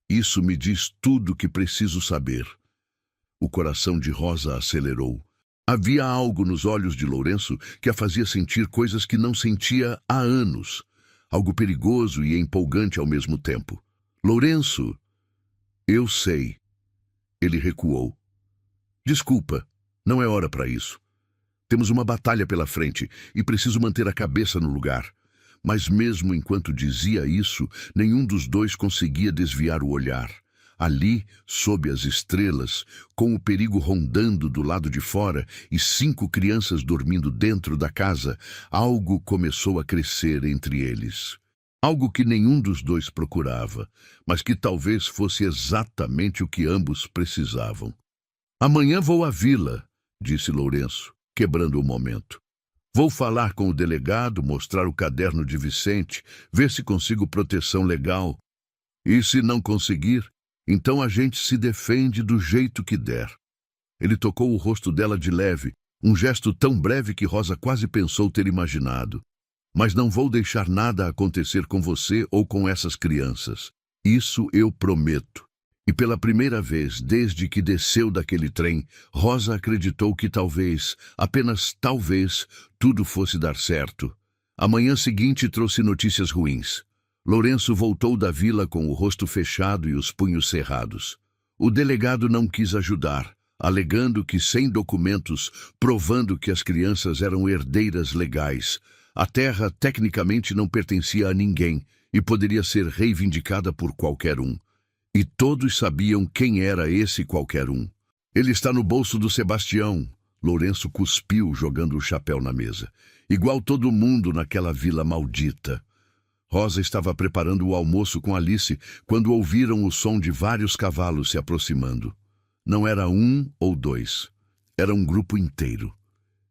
Isso me diz tudo o que preciso saber. O coração de Rosa acelerou. Havia algo nos olhos de Lourenço que a fazia sentir coisas que não sentia há anos. Algo perigoso e empolgante ao mesmo tempo. Lourenço, eu sei. Ele recuou. Desculpa, não é hora para isso. Temos uma batalha pela frente e preciso manter a cabeça no lugar. Mas mesmo enquanto dizia isso, nenhum dos dois conseguia desviar o olhar. Ali, sob as estrelas, com o perigo rondando do lado de fora e 5 crianças dormindo dentro da casa, algo começou a crescer entre eles. Algo que nenhum dos dois procurava, mas que talvez fosse exatamente o que ambos precisavam. Amanhã vou à vila, disse Lourenço, quebrando o momento. Vou falar com o delegado, mostrar o caderno de Vicente, ver se consigo proteção legal. E se não conseguir, então a gente se defende do jeito que der. Ele tocou o rosto dela de leve, um gesto tão breve que Rosa quase pensou ter imaginado. Mas não vou deixar nada acontecer com você ou com essas crianças. Isso eu prometo. E pela primeira vez, desde que desceu daquele trem, Rosa acreditou que talvez, apenas talvez, tudo fosse dar certo. A manhã seguinte trouxe notícias ruins. Lourenço voltou da vila com o rosto fechado e os punhos cerrados. O delegado não quis ajudar, alegando que sem documentos, provando que as crianças eram herdeiras legais, a terra tecnicamente não pertencia a ninguém e poderia ser reivindicada por qualquer um. E todos sabiam quem era esse qualquer um. Ele está no bolso do Sebastião. Lourenço cuspiu, jogando o chapéu na mesa. Igual todo mundo naquela vila maldita. Rosa estava preparando o almoço com Alice quando ouviram o som de vários cavalos se aproximando. Não era 1 ou 2. Era um grupo inteiro.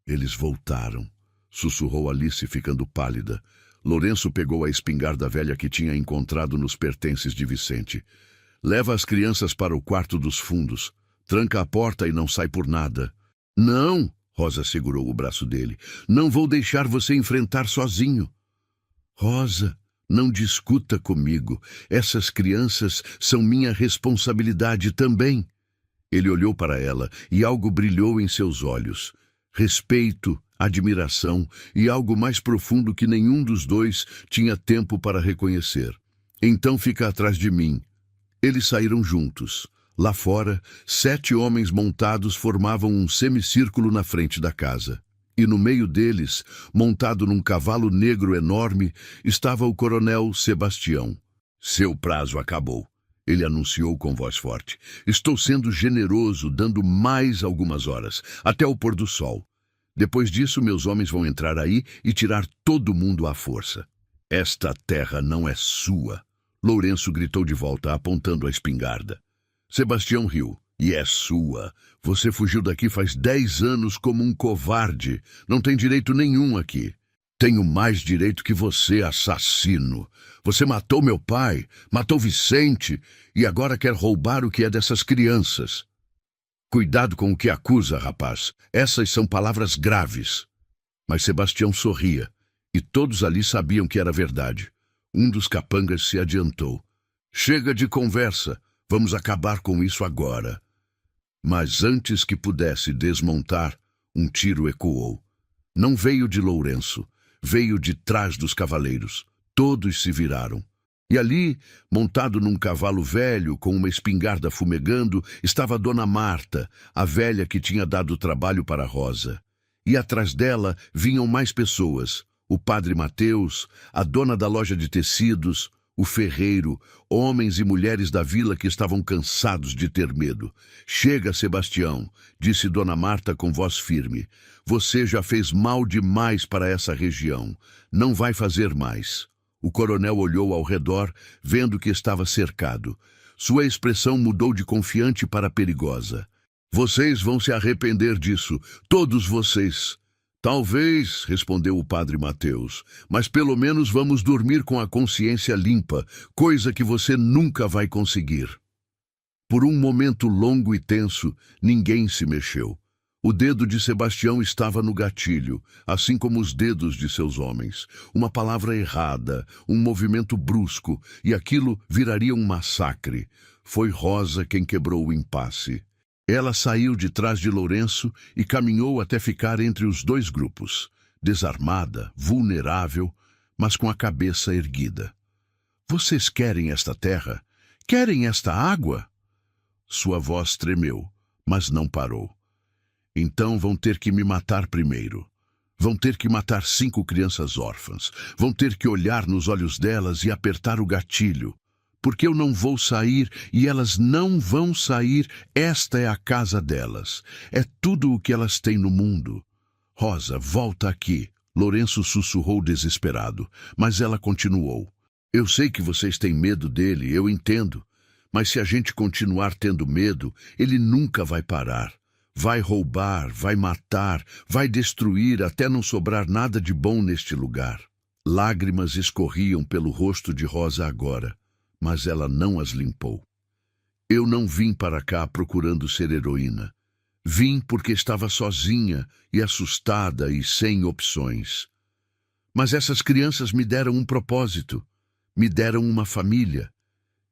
Eles voltaram. Sussurrou Alice, ficando pálida. Lourenço pegou a espingarda velha que tinha encontrado nos pertences de Vicente. Leva as crianças para o quarto dos fundos. Tranca a porta e não sai por nada. Não! Rosa segurou o braço dele. Não vou deixar você enfrentar sozinho. Rosa, não discuta comigo. Essas crianças são minha responsabilidade também. Ele olhou para ela e algo brilhou em seus olhos. Respeito, admiração e algo mais profundo que nenhum dos dois tinha tempo para reconhecer. Então fica atrás de mim. Eles saíram juntos. Lá fora, 7 homens montados formavam um semicírculo na frente da casa. E no meio deles, montado num cavalo negro enorme, estava o coronel Sebastião. Seu prazo acabou, ele anunciou com voz forte. Estou sendo generoso, dando mais algumas horas, até o pôr do sol. Depois disso, meus homens vão entrar aí e tirar todo mundo à força. Esta terra não é sua. Lourenço gritou de volta, apontando a espingarda. Sebastião riu. E é sua. Você fugiu daqui faz 10 anos como um covarde. Não tem direito nenhum aqui. Tenho mais direito que você, assassino. Você matou meu pai, matou Vicente e agora quer roubar o que é dessas crianças. Cuidado com o que acusa, rapaz. Essas são palavras graves. Mas Sebastião sorria, e todos ali sabiam que era verdade. Um dos capangas se adiantou. Chega de conversa. Vamos acabar com isso agora. Mas antes que pudesse desmontar, um tiro ecoou. Não veio de Lourenço, veio de trás dos cavaleiros. Todos se viraram. E ali, montado num cavalo velho, com uma espingarda fumegando, estava Dona Marta, a velha que tinha dado trabalho para Rosa. E atrás dela vinham mais pessoas. O padre Mateus, a dona da loja de tecidos, o ferreiro, homens e mulheres da vila que estavam cansados de ter medo. Chega, Sebastião, disse Dona Marta com voz firme. Você já fez mal demais para essa região. Não vai fazer mais. O coronel olhou ao redor, vendo que estava cercado. Sua expressão mudou de confiante para perigosa. Vocês vão se arrepender disso, todos vocês. Talvez, respondeu o padre Mateus, mas pelo menos vamos dormir com a consciência limpa, coisa que você nunca vai conseguir. Por um momento longo e tenso, ninguém se mexeu. O dedo de Sebastião estava no gatilho, assim como os dedos de seus homens. Uma palavra errada, um movimento brusco, e aquilo viraria um massacre. Foi Rosa quem quebrou o impasse. Ela saiu de trás de Lourenço e caminhou até ficar entre os dois grupos, desarmada, vulnerável, mas com a cabeça erguida. Vocês querem esta terra? Querem esta água? Sua voz tremeu, mas não parou. Então vão ter que me matar primeiro. Vão ter que matar 5 crianças órfãs. Vão ter que olhar nos olhos delas e apertar o gatilho. Porque eu não vou sair e elas não vão sair. Esta é a casa delas. É tudo o que elas têm no mundo. Rosa, volta aqui. Lourenço sussurrou desesperado, mas ela continuou. Eu sei que vocês têm medo dele, eu entendo. Mas se a gente continuar tendo medo, ele nunca vai parar. Vai roubar, vai matar, vai destruir até não sobrar nada de bom neste lugar. Lágrimas escorriam pelo rosto de Rosa agora, mas ela não as limpou. Eu não vim para cá procurando ser heroína. Vim porque estava sozinha e assustada e sem opções. Mas essas crianças me deram um propósito, me deram uma família,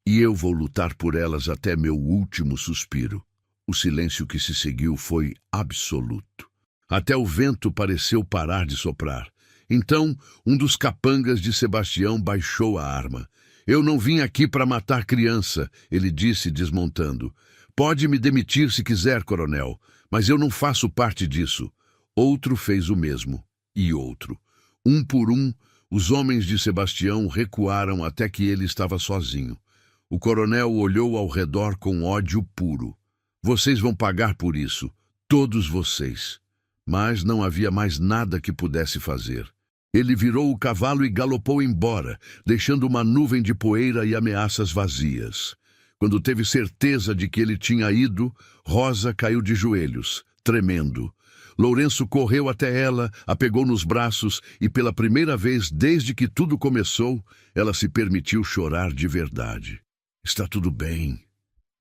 e eu vou lutar por elas até meu último suspiro. O silêncio que se seguiu foi absoluto. Até o vento pareceu parar de soprar. Então, um dos capangas de Sebastião baixou a arma. Eu não vim aqui para matar criança, ele disse, desmontando. Pode me demitir se quiser, coronel, mas eu não faço parte disso. Outro fez o mesmo, e outro. Um por um, os homens de Sebastião recuaram até que ele estava sozinho. O coronel olhou ao redor com ódio puro. Vocês vão pagar por isso, todos vocês. Mas não havia mais nada que pudesse fazer. Ele virou o cavalo e galopou embora, deixando uma nuvem de poeira e ameaças vazias. Quando teve certeza de que ele tinha ido, Rosa caiu de joelhos, tremendo. Lourenço correu até ela, a pegou nos braços e, pela primeira vez desde que tudo começou, ela se permitiu chorar de verdade. Está tudo bem,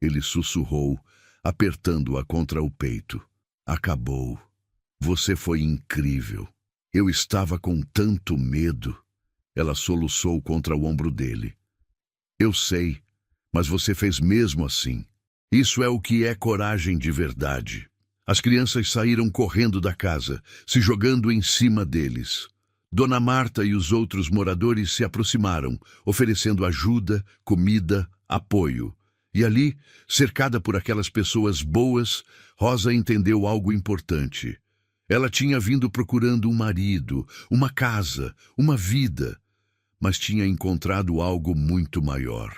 ele sussurrou, apertando-a contra o peito. Acabou. Você foi incrível. Eu estava com tanto medo. Ela soluçou contra o ombro dele. Eu sei, mas você fez mesmo assim. Isso é o que é coragem de verdade. As crianças saíram correndo da casa, se jogando em cima deles. Dona Marta e os outros moradores se aproximaram, oferecendo ajuda, comida, apoio. E ali, cercada por aquelas pessoas boas, Rosa entendeu algo importante. Ela tinha vindo procurando um marido, uma casa, uma vida, mas tinha encontrado algo muito maior.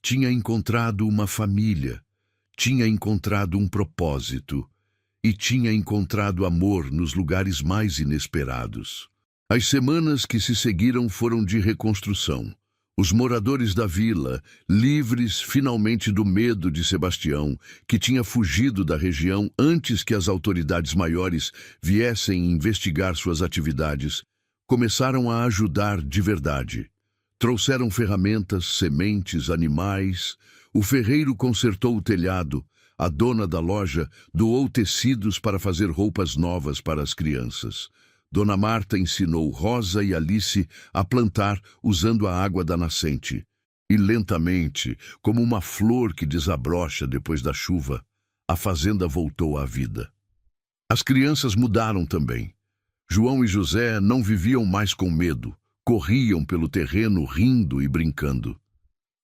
Tinha encontrado uma família, tinha encontrado um propósito e tinha encontrado amor nos lugares mais inesperados. As semanas que se seguiram foram de reconstrução. Os moradores da vila, livres finalmente do medo de Sebastião, que tinha fugido da região antes que as autoridades maiores viessem investigar suas atividades, começaram a ajudar de verdade. Trouxeram ferramentas, sementes, animais. O ferreiro consertou o telhado. A dona da loja doou tecidos para fazer roupas novas para as crianças. Dona Marta ensinou Rosa e Alice a plantar usando a água da nascente. E lentamente, como uma flor que desabrocha depois da chuva, a fazenda voltou à vida. As crianças mudaram também. João e José não viviam mais com medo, corriam pelo terreno rindo e brincando.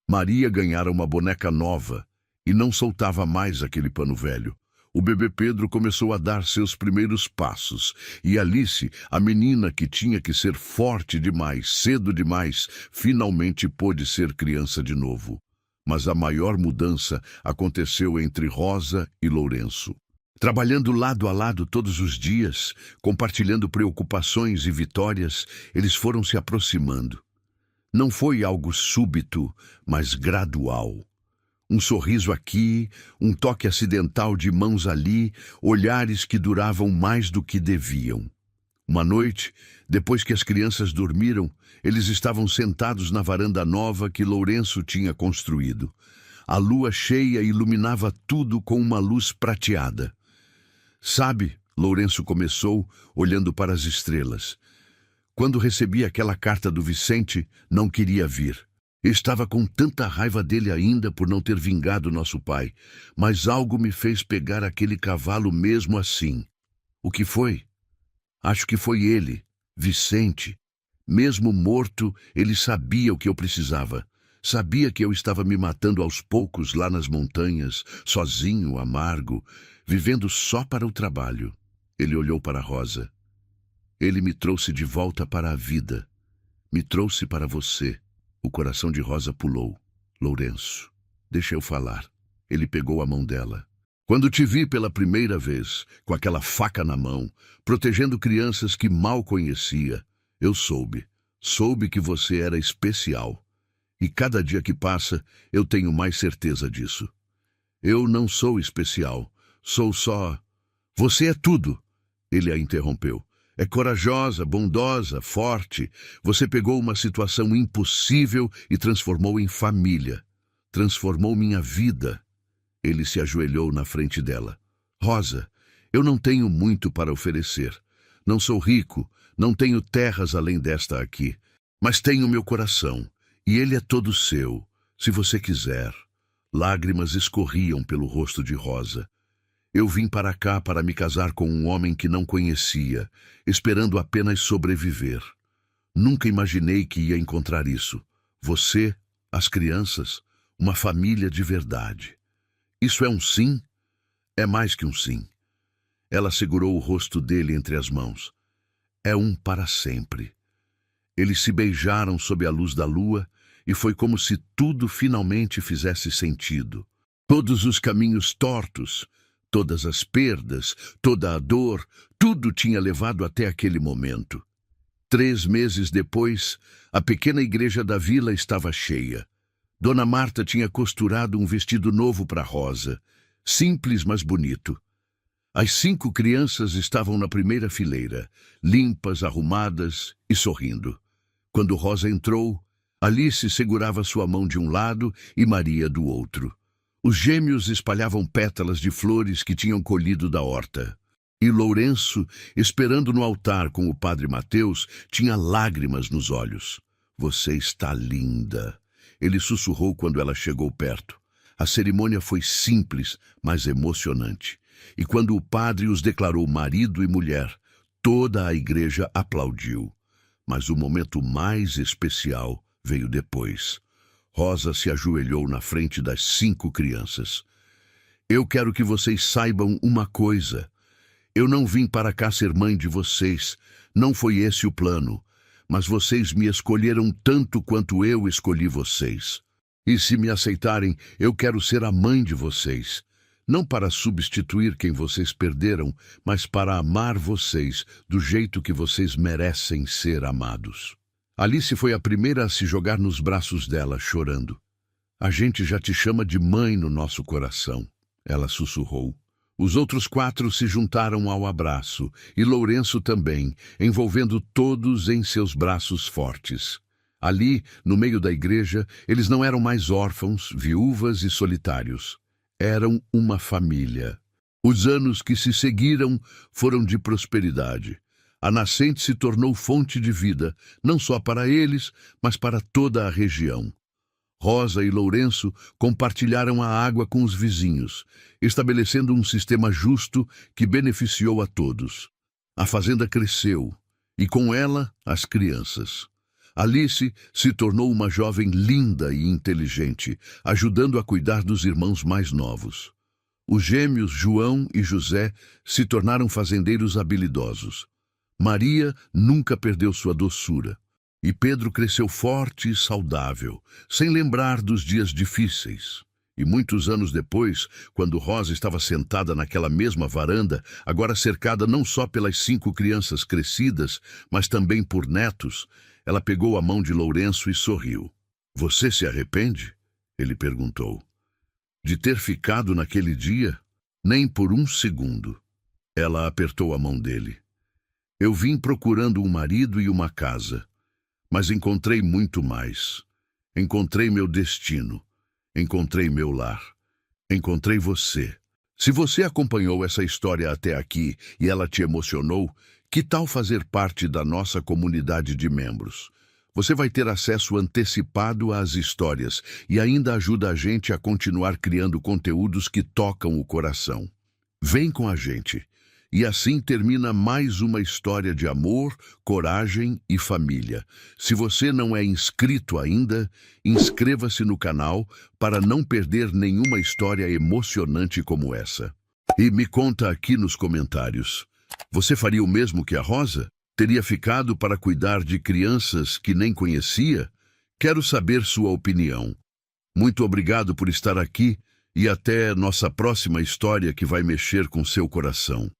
Maria ganhara uma boneca nova e não soltava mais aquele pano velho. O bebê Pedro começou a dar seus primeiros passos, e Alice, a menina que tinha que ser forte demais, cedo demais, finalmente pôde ser criança de novo. Mas a maior mudança aconteceu entre Rosa e Lourenço. Trabalhando lado a lado todos os dias, compartilhando preocupações e vitórias, eles foram se aproximando. Não foi algo súbito, mas gradual. Um sorriso aqui, um toque acidental de mãos ali, olhares que duravam mais do que deviam. Uma noite, depois que as crianças dormiram, eles estavam sentados na varanda nova que Lourenço tinha construído. A lua cheia iluminava tudo com uma luz prateada. Sabe, Lourenço começou, olhando para as estrelas. Quando recebi aquela carta do Vicente, não queria vir. Estava com tanta raiva dele ainda por não ter vingado nosso pai, mas algo me fez pegar aquele cavalo mesmo assim. O que foi? Acho que foi ele, Vicente. Mesmo morto, ele sabia o que eu precisava. Sabia que eu estava me matando aos poucos lá nas montanhas, sozinho, amargo, vivendo só para o trabalho. Ele olhou para Rosa. Ele me trouxe de volta para a vida. Me trouxe para você. O coração de Rosa pulou. Lourenço, deixa eu falar. Ele pegou a mão dela. Quando te vi pela primeira vez, com aquela faca na mão, protegendo crianças que mal conhecia, eu soube que você era especial. E cada dia que passa, eu tenho mais certeza disso. Eu não sou especial, sou só... Você é tudo. Ele a interrompeu. É corajosa, bondosa, forte. Você pegou uma situação impossível e transformou em família. Transformou minha vida. Ele se ajoelhou na frente dela. Rosa, eu não tenho muito para oferecer. Não sou rico, não tenho terras além desta aqui. Mas tenho meu coração, e ele é todo seu, se você quiser. Lágrimas escorriam pelo rosto de Rosa. Eu vim para cá para me casar com um homem que não conhecia, esperando apenas sobreviver. Nunca imaginei que ia encontrar isso. Você, as crianças, uma família de verdade. Isso é um sim? É mais que um sim. Ela segurou o rosto dele entre as mãos. É um para sempre. Eles se beijaram sob a luz da lua e foi como se tudo finalmente fizesse sentido. Todos os caminhos tortos, todas as perdas, toda a dor, tudo tinha levado até aquele momento. 3 meses depois, a pequena igreja da vila estava cheia. Dona Marta tinha costurado um vestido novo para Rosa, simples, mas bonito. As 5 crianças estavam na primeira fileira, limpas, arrumadas e sorrindo. Quando Rosa entrou, Alice segurava sua mão de um lado e Maria do outro. Os gêmeos espalhavam pétalas de flores que tinham colhido da horta. E Lourenço, esperando no altar com o padre Mateus, tinha lágrimas nos olhos. Você está linda. Ele sussurrou quando ela chegou perto. A cerimônia foi simples, mas emocionante. E quando o padre os declarou marido e mulher, toda a igreja aplaudiu. Mas o momento mais especial veio depois. Rosa se ajoelhou na frente das 5 crianças. Eu quero que vocês saibam uma coisa. Eu não vim para cá ser mãe de vocês. Não foi esse o plano. Mas vocês me escolheram tanto quanto eu escolhi vocês. E se me aceitarem, eu quero ser a mãe de vocês. Não para substituir quem vocês perderam, mas para amar vocês do jeito que vocês merecem ser amados. Alice foi a primeira a se jogar nos braços dela, chorando. A gente já te chama de mãe no nosso coração, ela sussurrou. Os outros 4 se juntaram ao abraço, e Lourenço também, envolvendo todos em seus braços fortes. Ali, no meio da igreja, eles não eram mais órfãos, viúvas e solitários. Eram uma família. Os anos que se seguiram foram de prosperidade. A nascente se tornou fonte de vida, não só para eles, mas para toda a região. Rosa e Lourenço compartilharam a água com os vizinhos, estabelecendo um sistema justo que beneficiou a todos. A fazenda cresceu, e com ela, as crianças. Alice se tornou uma jovem linda e inteligente, ajudando a cuidar dos irmãos mais novos. Os gêmeos João e José se tornaram fazendeiros habilidosos. Maria nunca perdeu sua doçura. E Pedro cresceu forte e saudável, sem lembrar dos dias difíceis. E muitos anos depois, quando Rosa estava sentada naquela mesma varanda, agora cercada não só pelas 5 crianças crescidas, mas também por netos, Ela pegou a mão de Lourenço e sorriu. Você se arrepende? Ele perguntou. De ter ficado naquele dia? Nem por um segundo. Ela apertou a mão dele. Eu vim procurando um marido e uma casa, mas encontrei muito mais. Encontrei meu destino. Encontrei meu lar. Encontrei você. Se você acompanhou essa história até aqui e ela te emocionou, que tal fazer parte da nossa comunidade de membros? Você vai ter acesso antecipado às histórias e ainda ajuda a gente a continuar criando conteúdos que tocam o coração. Vem com a gente. E assim termina mais uma história de amor, coragem e família. Se você não é inscrito ainda, inscreva-se no canal para não perder nenhuma história emocionante como essa. E me conta aqui nos comentários. Você faria o mesmo que a Rosa? Teria ficado para cuidar de crianças que nem conhecia? Quero saber sua opinião. Muito obrigado por estar aqui e até nossa próxima história que vai mexer com seu coração.